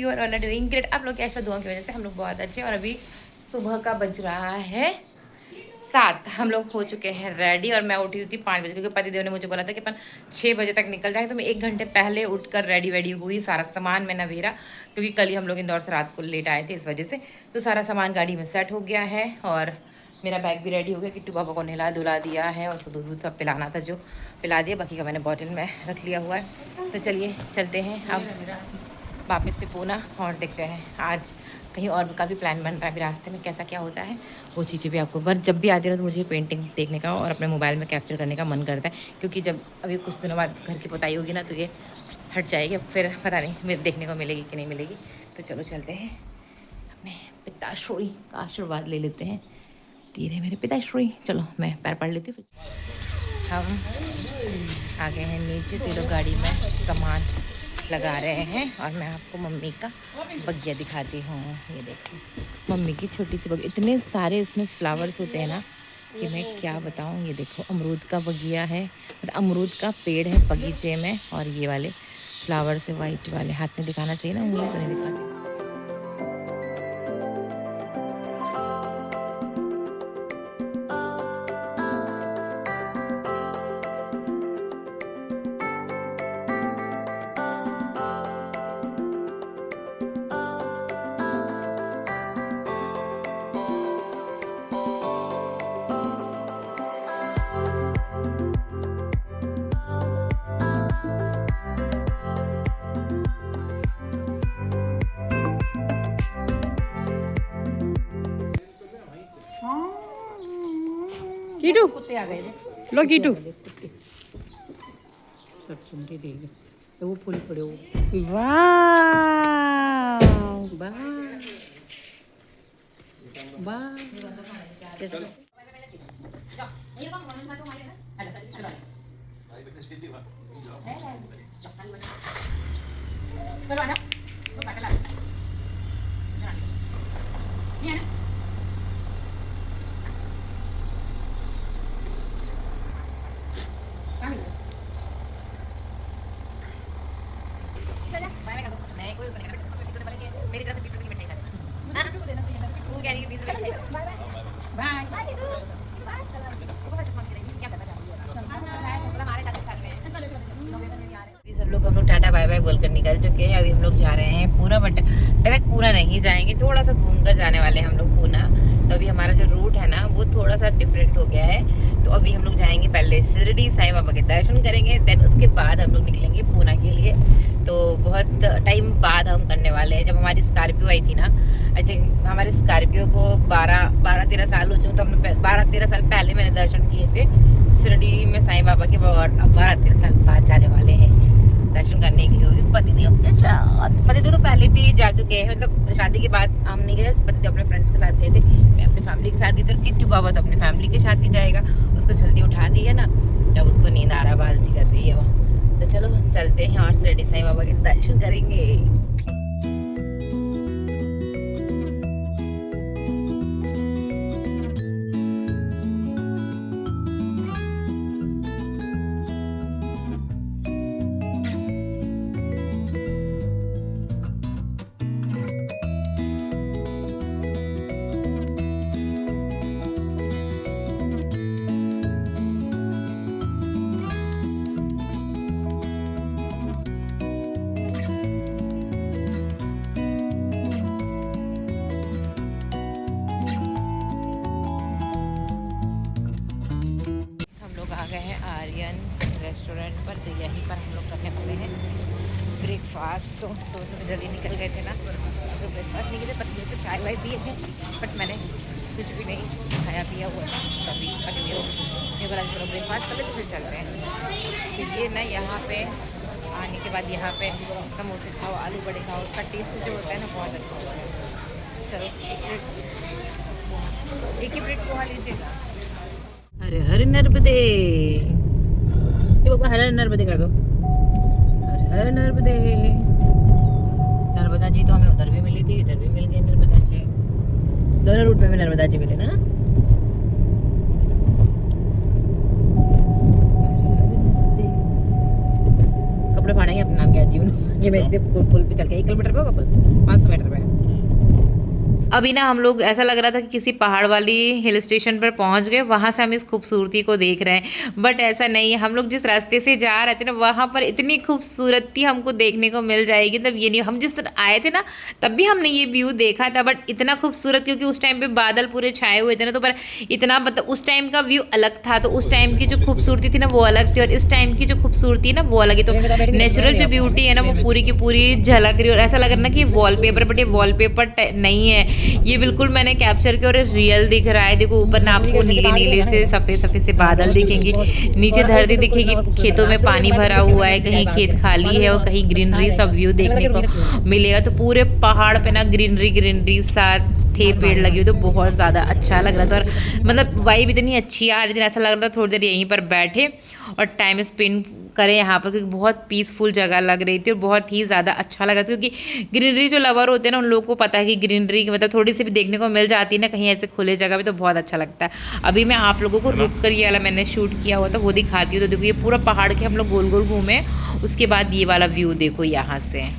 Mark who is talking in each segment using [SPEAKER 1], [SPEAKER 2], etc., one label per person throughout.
[SPEAKER 1] You are all doing great. आप लोग की आशीर्वाद दुआ की वजह से हम लोग बहुत अच्छे। और अभी सुबह का बज रहा है 7। हम लोग हो चुके हैं रेडी और मैं उठी हुई थी 5 बजे, क्योंकि पतिदेव ने मुझे बोला था कि अपन 6 बजे तक निकल जाएंगे। तो मैं 1 घंटे पहले उठकर रेडी वेडी हुई, सारा सामान मैंने नवेरा, क्योंकि कल ही हम लोग इंदौर से रात को लेट आए थे इस वजह से। तो सारा सामान गाड़ी में सेट हो गया है और मेरा बैग भी रेडी हो गया। किट्टू पापा को नहला धुला दिया है और उसको दूध सब पिलाना था जो पिला दिया, बाकी का मैंने बॉटल में रख लिया हुआ है। तो चलिए चलते हैं अब वापस से पूना और देखते हैं आज कहीं और का भी प्लान बन रहा है, अभी रास्ते में कैसा क्या होता है वो चीज़ें भी आपको। पर जब भी आती है तो मुझे पेंटिंग देखने का और अपने मोबाइल में कैप्चर करने का मन करता है, क्योंकि जब अभी कुछ दिनों बाद घर की पुताई होगी ना तो ये हट जाएगी, फिर पता नहीं मेरे देखने को मिलेगी कि नहीं मिलेगी। तो चलो चलते हैं, अपने पिताश्री का आशीर्वाद ले लेते हैं। धीरे मेरे पिताश्री, चलो मैं पैर पड़ लेती हूँ। हम आ गए हैं नीचे, तो लोग गाड़ी में सामान लगा रहे हैं और मैं आपको मम्मी का बगिया दिखाती हूँ। ये देखो मम्मी की छोटी सी बगिया, इतने सारे इसमें फ्लावर्स होते हैं ना कि मैं क्या बताऊँ। ये देखो अमरूद का बगिया है, मतलब अमरूद का पेड़ है बगीचे में, और ये वाले फ्लावर्स है वाइट वाले। हाथ में दिखाना चाहिए ना, उंगली तो नहीं दिखाती।
[SPEAKER 2] कीटू
[SPEAKER 1] कुत्ते आ गए थे,
[SPEAKER 2] लो कीटू
[SPEAKER 1] सब चुनरी देगी तो वो फूल पड़े वो।
[SPEAKER 2] वाह
[SPEAKER 1] मेरी तरफ से 20 रुपए की मिठाई खा वो कह रही है 20 रुपए की बाय सब लोग हम लोग टाटा बाय बाय बोलकर निकल चुके हैं। अभी हम लोग जा रहे हैं पूना, बट डायरेक्ट पूना नहीं जाएंगे, थोड़ा सा घूम कर जाने वाले हैं हम लोग पूना। तो अभी हमारा जो रूट है ना वो थोड़ा सा डिफरेंट हो गया है। तो अभी हम लोग जाएंगे पहले शिरडी साईं बाबा के दर्शन करेंगे, देन उसके बाद हम लोग निकलेंगे पूना के लिए। तो बहुत टाइम बाद हम करने वाले हैं। जब हमारी स्कॉर्पियो आई थी ना, आई थिंक हमारी स्कॉर्पियो को 12-13 साल हो चुके, तो हमने 12-13 साल पहले मैंने दर्शन किए थे शिरडी में साईं बाबा के, और अब 12-13 साल बाद जाने वाले हैं दर्शन करने के लिए। वो भी पतिदेव के साथ। पतिदेव तो पहले भी जा चुके हैं, मतलब शादी के बाद हम नहीं गए, पतिदेव अपने फ्रेंड्स के साथ गए थे, मैं अपनी फैमिली के साथ गई थी। और किट्टू बाबा तो अपनी फैमिली के साथ ही जाएगा, उसको जल्दी उठा दी है ना, जब उसको नींद आ रहा बाल सी कर रही है वो। तो चलो चलते हैं और शिरडी साईं बाबा के दर्शन करेंगे। आ गए हैं आर्यन रेस्टोरेंट पर, तो यहीं पर हम लोग करने वाले हैं ब्रेकफास्ट। तो सुबह सुबह जल्दी निकल गए थे ना, तो ब्रेकफास्ट नहीं किए, पत्नी को चाय वाय दिए थे, बट मैंने कुछ भी नहीं खाया पिया हुआ था। तभी पत्नी ये बोला चलो ब्रेकफास्ट कर ले तो फिर चलते हैं। तो ये ना यहाँ पे आने के बाद यहाँ पे समोसे खाओ, आलू बड़े खाओ, उसका टेस्ट जो होता है ना बहुत अच्छा होता है। चलो एक ही प्लेट पोहा लीजिएगा। हरे हरे नर्मदे, हर हर नर्मदे कर दो, हर हर नर्मदे। नर्मदा जी तो हमें उधर भी मिली थी, इधर भी मिल गई नर्मदा जी, दोनों रूट में हमें नर्मदा जी मिले ना। कपड़े फाड़ेंगे अपना नाम क्या जी। ये मैं पुल पे चल के 1 किलोमीटर पे होगा पुल, 500 मीटर पे। अभी ना हम लोग ऐसा लग रहा था कि किसी पहाड़ वाली हिल स्टेशन पर पहुंच गए, वहां से हम इस खूबसूरती को देख रहे हैं, बट ऐसा नहीं है। हम लोग जिस रास्ते से जा रहे थे ना वहां पर इतनी खूबसूरती हमको देखने को मिल जाएगी, तब ये नहीं, हम जिस तरह आए थे ना तब भी हमने ये व्यू देखा था, बट इतना खूबसूरत क्योंकि उस टाइम पे बादल पूरे छाए हुए थे ना, तो पर इतना मतलब उस टाइम का व्यू अलग था, तो उस टाइम की जो खूबसूरती थी ना वो अलग थी, और इस टाइम की जो खूबसूरती है ना वो अलग है। तो नेचुरल जो ब्यूटी है ना वो पूरी की पूरी झलक रही है, और ऐसा लग रहा है ना कि वॉलपेपर, बट ये वॉलपेपर नहीं है, ये बिल्कुल मैंने कैप्चर किया और रियल दिख रहा है। देखो ऊपर ना आपको नीले नीले से सफेद सफेद से बादल दिखेंगे, नीचे धरती दिखेगी, खेतों में पानी भरा हुआ है, कहीं खेत खाली है और कहीं ग्रीनरी सब व्यू देखने को मिलेगा। तो पूरे पहाड़ पे ना ग्रीनरी ग्रीनरी साथ थे, पेड़ लगे हुए, तो बहुत ज़्यादा अच्छा लग रहा था, और मतलब वाइब इतनी अच्छी आ रही थी, ऐसा लग रहा था थोड़ी देर यहीं पर बैठे और टाइम स्पेंड करें यहाँ पर, क्योंकि बहुत पीसफुल जगह लग रही थी और बहुत ही ज़्यादा अच्छा लग रहा था। क्योंकि ग्रीनरी जो लवर होते हैं ना उन लोगों को पता है कि ग्रीनरी की मतलब थोड़ी सी भी देखने को मिल जाती है ना कहीं ऐसे खुले जगह पे, तो बहुत अच्छा लगता है। अभी मैं आप लोगों को रुक कर ये वाला मैंने शूट किया हुआ था वो दिखाती हूँ। तो देखो ये पूरा पहाड़ के हम लोग गोल गोल घूमे, उसके बाद ये वाला व्यू देखो यहाँ से।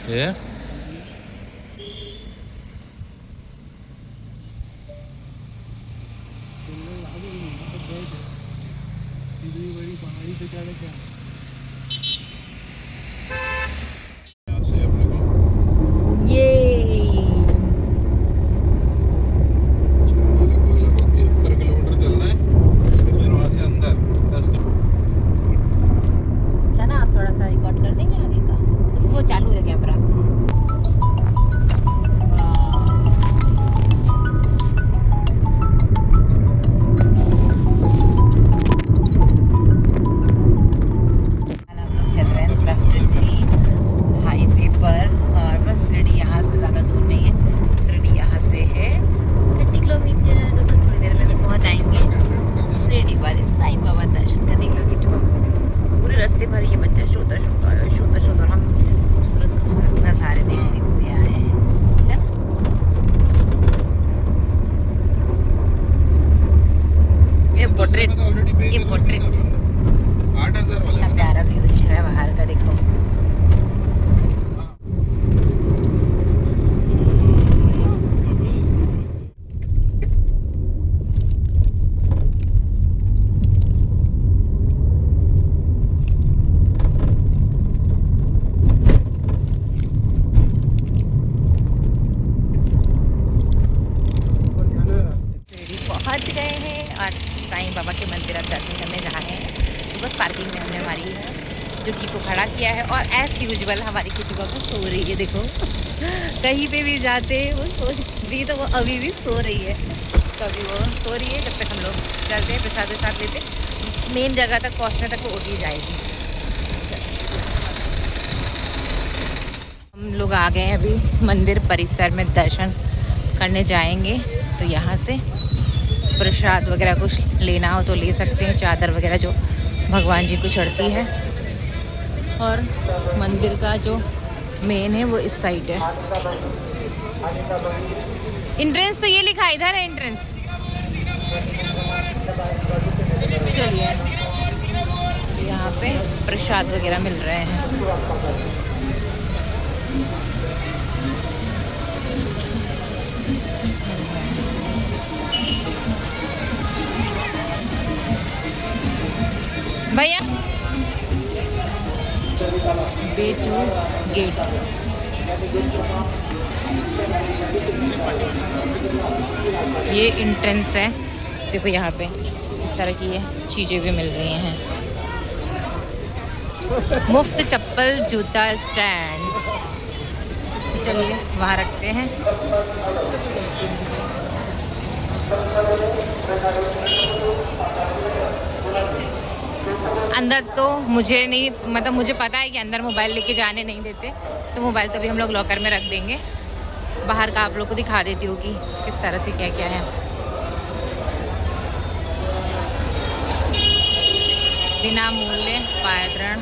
[SPEAKER 2] Yeah.
[SPEAKER 1] ये
[SPEAKER 2] लगभग 73 किलोमीटर चलना है, फिर वहाँ से अंदर 10
[SPEAKER 1] ना आप थोड़ा सा रिकॉर्ड कर देंगे आगे का, इसको तो वो चालू है कैमरा। हाईवे पर, और बस शिरडी यहाँ से ज़्यादा दूर नहीं है, शिरडी यहाँ से है 30 किलोमीटर, तो बस थोड़ी देर में पहुँच जाएंगे शिरडी वाले साईं बाबा दर्शन करने के लिए। पूरे रास्ते भर ये बच्चा शोता शोता, और हम खूबसूरत खूबसूरत नज़ारे देखते हुए आए हैं, है ना। ये पोर्ट्रेट
[SPEAKER 2] 8,000 वाले
[SPEAKER 1] कितना प्यारा व्यू दिख रहा है बाहर का, देखो। पहुंच गए हैं और साईं बाबा के मंदिर अब दर्शन करने जा रहे हैं। तो बस पार्किंग में हमने हमारी जुग्गी को खड़ा किया है, और एज यूजुअल हमारी किटी बाबा सो रही है। देखो कहीं पे भी जाते वो सो रही, तो वो अभी भी सो रही है, तो अभी वो सो रही है। जब तक हम लोग चलते हैं प्रसाद वसाद लेते मेन जगह तक पहुँचने तक वो उठ ही जाएगी। हम लोग आ गए हैं अभी मंदिर परिसर में, दर्शन करने जाएंगे। तो यहाँ से प्रसाद वगैरह कुछ लेना हो तो ले सकते हैं, चादर वगैरह जो भगवान जी को चढ़ती है। और मंदिर का जो मेन है वो इस साइड है। एंट्रेंस तो ये लिखा है, इधर है एंट्रेंस। चलिए यहाँ पे प्रसाद वगैरह मिल रहे हैं। भैया वे टू गेट, ये एंट्रेंस है। देखो यहाँ पे इस तरह की ये चीज़ें भी मिल रही हैं। मुफ्त चप्पल जूता स्टैंड, चलिए वहाँ रखते हैं। अंदर तो मुझे नहीं, मतलब मुझे पता है कि अंदर मोबाइल लेके जाने नहीं देते, तो मोबाइल तो भी हम लोग लॉकर में रख देंगे। बाहर का आप लोग को दिखा देती हूँ कि किस तरह से क्या क्या है। बिना मूल्य पायद्रण,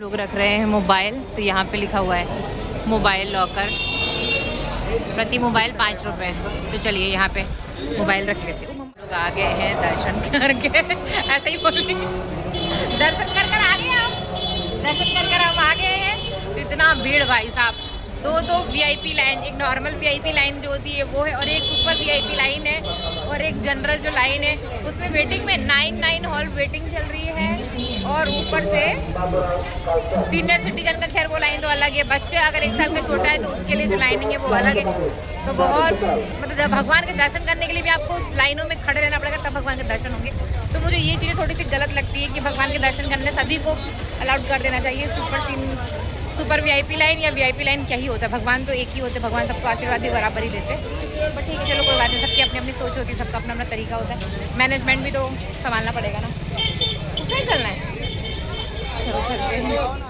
[SPEAKER 1] लोग रख रहे हैं मोबाइल, तो यहाँ पे लिखा हुआ है मोबाइल लॉकर। प्रति मोबाइल 5 रुपये। तो चलिए यहाँ पे मोबाइल रख लेते हैं। हम लोग आ गए हैं दर्शन करके, ऐसे ही बोलेंगे, दर्शन कर कर आ गए हम, दर्शन कर कर हम आ गए हैं। तो इतना भीड़ भाई साहब, दो वीआईपी लाइन, एक नॉर्मल वीआईपी लाइन जो होती है वो है, और एक सुपर वीआईपी लाइन है, और एक जनरल जो लाइन है उसमें वेटिंग में 9 हॉल वेटिंग चल रही है। और ऊपर से सीनियर सिटीजन का खैर वो लाइन तो अलग है, बच्चे अगर 1 साल का छोटा है तो उसके लिए जो लाइनिंग है वो अलग है। तो बहुत मतलब भगवान के दर्शन करने के लिए भी आपको लाइनों में खड़े रहना पड़ेगा, तब भगवान के दर्शन होंगे। तो मुझे ये चीज़ें थोड़ी सी गलत लगती है कि भगवान के दर्शन करने सभी को अलाउड कर देना चाहिए। सुपर वीआईपी लाइन या वीआईपी लाइन क्या ही होता है, भगवान तो एक ही होते हैं, भगवान सबको आशीर्वाद भी बराबर ही देते हैं। बट ठीक है, चलो कोई बात नहीं, सबकी अपनी अपनी सोच होती है, सबका अपना अपना तरीका होता है। मैनेजमेंट भी तो संभालना पड़ेगा ना, उसमें चलना है। चलो चलते हैं।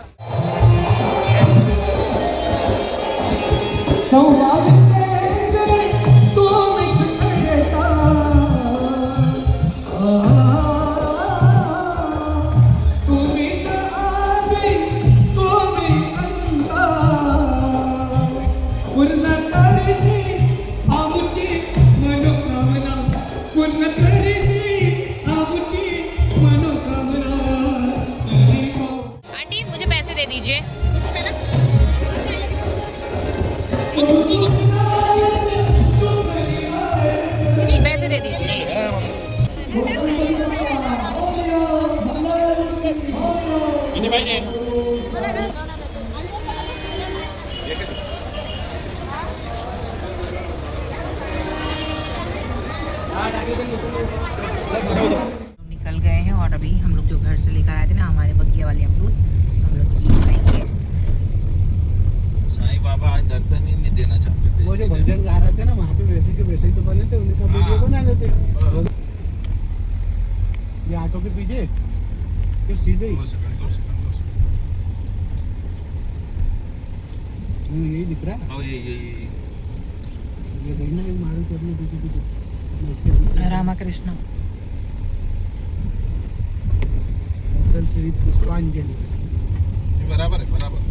[SPEAKER 1] आंटी मुझे पैसे दे दीजिए। पैसे दे दीजिए। निकल गए हैं और अभी हम लोग जो घर से लेकर आए थे ना हमारे बगिया वाले अमरूद, हम लोग की खाएंगे।
[SPEAKER 2] साईं बाबा आज दर्शन ही नहीं देना चाहते थे।
[SPEAKER 3] वो जो भजन गा रहे थे ना वहाँ पे वैसे के वैसे ही तो बने थे, उनका वीडियो बना लेते। ये ऑटो के पीछे फिर सीधे ही
[SPEAKER 2] 2 सेकंड।
[SPEAKER 3] यही दिख रहा है।
[SPEAKER 2] ओ ये
[SPEAKER 3] ये देखना एक मारुति अपने पीछे इसके पीछे
[SPEAKER 1] रामा कृष्णा
[SPEAKER 3] होटल श्री पुष्पांजलि।
[SPEAKER 2] बराबर है, बराबर।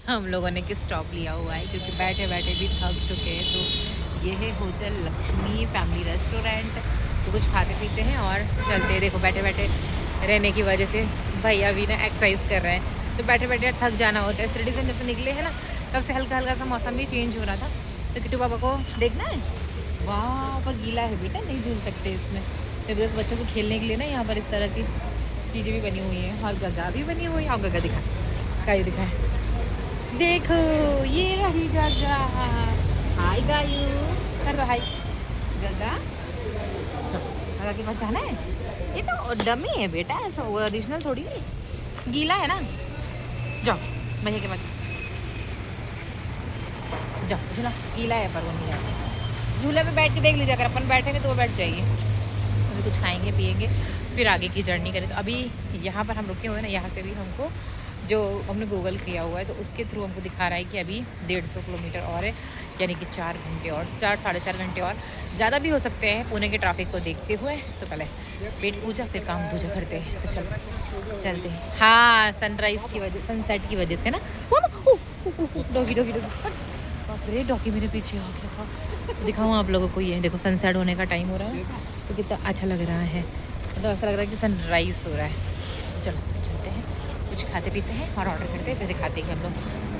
[SPEAKER 1] हम लोगों ने किस स्टॉप लिया हुआ है क्योंकि बैठे बैठे भी थक चुके हैं। तो ये है होटल लक्ष्मी फैमिली रेस्टोरेंट। तो कुछ खाते पीते हैं और चलते हैं। देखो बैठे बैठे रहने की वजह से भैया भी ना एक्सरसाइज कर रहे हैं, तो बैठे बैठे थक जाना होता है। शिरडी से जब निकले हैं ना तब से हल्का हल्का सा मौसम भी चेंज हो रहा था। तो किट्टू पापा को देखना है, वहाँ पर गीला है बेटा, नहीं झूल सकते इसमें। तो बच्चों को खेलने के लिए ना यहाँ पर इस तरह की चीज़ें भी बनी हुई हैं और गगा भी बनी हुई है। और गगा दिखाए, देखो ये रही गगा। हाय गायू कर दो, हाय गगा। गगा के पास जाना है, ये तो डमी है बेटा, ऐसा ओरिजिनल थोड़ी नहीं, गीला है ना। जाओ भैया के पास जाओ, झूला गीला है पर वो नहीं है। झूले पे बैठ के देख लीजिए, अगर अपन बैठेंगे तो वो बैठ जाइए। अभी कुछ खाएंगे पिएंगे फिर आगे की जर्नी करें। तो अभी यहाँ पर हम रुके हुए हैं ना, यहाँ से भी हमको जो हमने गूगल किया हुआ है तो उसके थ्रू हमको दिखा रहा है कि अभी 150 किलोमीटर और है, यानी कि 4 घंटे और 4-4.5 घंटे और ज़्यादा भी हो सकते हैं पुणे के ट्रैफिक को देखते हुए। तो पहले पेट पूजा फिर काम पूजा करते हैं। तो चलो चलते हैं। हाँ सनराइज़ की वजह, सनसेट की वजह से ना डॉगी अरे डॉगी मेरे पीछे हो गया था। दिखाऊँ आप लोगों को, ये देखो सनसेट होने का टाइम हो रहा है तो कितना अच्छा लग रहा है। मतलब ऐसा लग रहा है कि सनराइज़ हो रहा है। चलो चलते हैं, कुछ खाते पीते हैं और ऑर्डर करते हैं, फिर दिखाते हैं कि हम लोग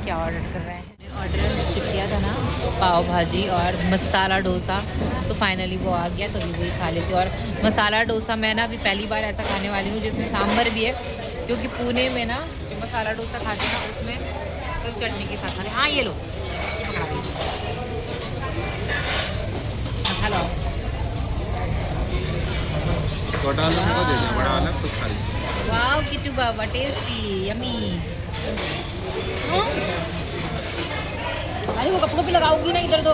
[SPEAKER 1] क्या ऑर्डर कर रहे हैं। ऑर्डर किया था ना पाव भाजी और मसाला डोसा, तो फाइनली वो आ गया, तो अभी वही खा लेते। और मसाला डोसा मैं ना अभी पहली बार ऐसा खाने वाली हूँ जिसमें सांभर भी है, क्योंकि पुणे में ना जो मसाला डोसा खाते हैं ना उसमें तो चटनी के साथ खाते। हाँ ये लो, ये पकड़ा लो, खा लो।
[SPEAKER 2] छोटा वाला मेरे को दे दे, बड़ा वाला खुद खा ले।
[SPEAKER 1] वाओ किट्टू बाबा टेस्टी यमी। अरे वो कपड़ों पे लगाओगी ना इधर तो।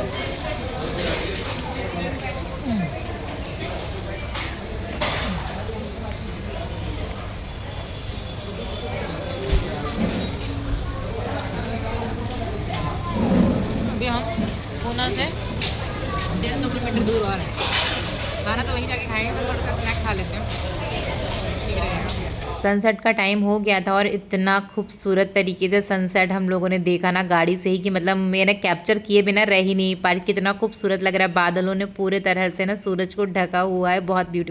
[SPEAKER 1] अभी हम पूना से 150 किलोमीटर दूर और है। खाना तो वहीं जाके खाएंगे, तो थोड़ा सा स्नैक खा लेते हैं, ठीक रहेगा। सनसेट का टाइम हो गया था और इतना खूबसूरत तरीके से सनसेट हम लोगों ने देखा ना गाड़ी से ही कि मतलब मैंने कैप्चर किए बिना रह ही नहीं पाई। कितना खूबसूरत लग रहा है, बादलों ने पूरे तरह से ना सूरज को ढका हुआ है, बहुत ब्यूटीफुल।